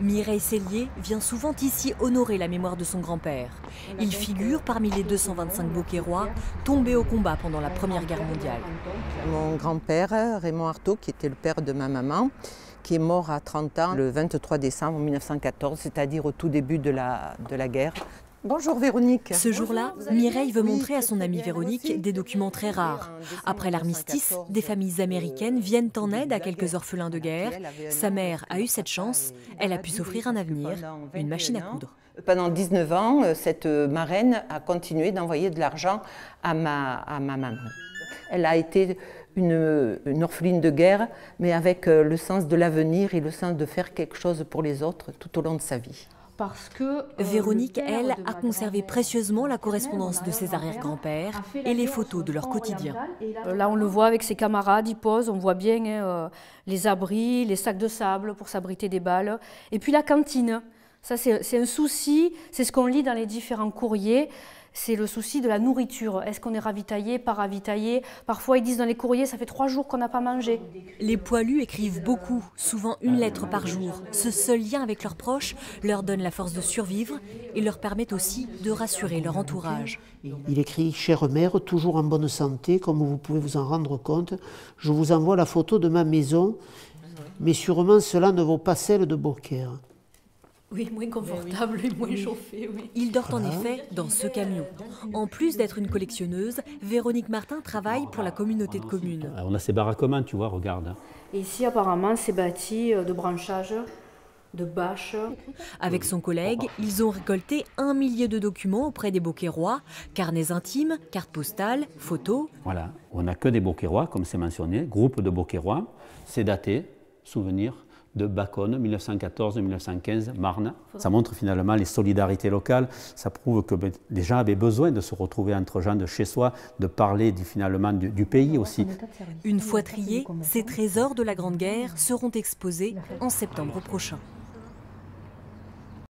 Mireille Sellier vient souvent ici honorer la mémoire de son grand-père. Il figure parmi les 225 Beauquerrois tombés au combat pendant la Première Guerre mondiale. Mon grand-père, Raymond Artaud, qui était le père de ma maman, qui est mort à 30 ans le 23 décembre 1914, c'est-à-dire au tout début de la guerre. Bonjour Véronique. Ce jour-là, Mireille veut montrer à son amie Véronique des documents très rares. Après l'armistice, des familles américaines viennent en aide à quelques orphelins de guerre. Sa mère a eu cette chance, elle a pu s'offrir un avenir, une machine à coudre. Pendant 19 ans, cette marraine a continué d'envoyer de l'argent à ma maman. Elle a été une orpheline de guerre, mais avec le sens de l'avenir et le sens de faire quelque chose pour les autres tout au long de sa vie. Véronique, elle, a conservé précieusement la correspondance de ses arrière-grands-pères et les photos de leur quotidien. Là, on le voit avec ses camarades, il pose, on voit bien les abris, les sacs de sable pour s'abriter des balles. Et puis la cantine, ça c'est un souci, c'est ce qu'on lit dans les différents courriers. C'est le souci de la nourriture. Est-ce qu'on est ravitaillé, pas ravitaillé? Parfois, ils disent dans les courriers, ça fait 3 jours qu'on n'a pas mangé. Les poilus écrivent beaucoup, souvent une lettre par jour. Ce seul lien avec leurs proches leur donne la force de survivre et leur permet aussi de rassurer leur entourage. Il écrit « Chère mère, toujours en bonne santé, comme vous pouvez vous en rendre compte. Je vous envoie la photo de ma maison, mais sûrement cela ne vaut pas celle de Beaucaire. » Oui, moins confortable et moins chauffé, oui. Ils dorment en effet dans ce camion. En plus d'être une collectionneuse, Véronique Martin travaille pour la communauté de communes. On a ces baraquements, tu vois, regarde. Et ici, apparemment, c'est bâti de branchages, de bâches. Avec son collègue, ils ont récolté 1 millier de documents auprès des Beauquerrois, carnets intimes, cartes postales, photos. Voilà, on n'a que des Beauquerrois, comme c'est mentionné, groupe de Beauquerrois, c'est daté, souvenir de Baconne, 1914-1915, Marne. Ça montre finalement les solidarités locales, ça prouve que les gens avaient besoin de se retrouver entre gens de chez soi, de parler finalement du pays aussi. Une fois triés, ces trésors de la Grande Guerre seront exposés en septembre prochain.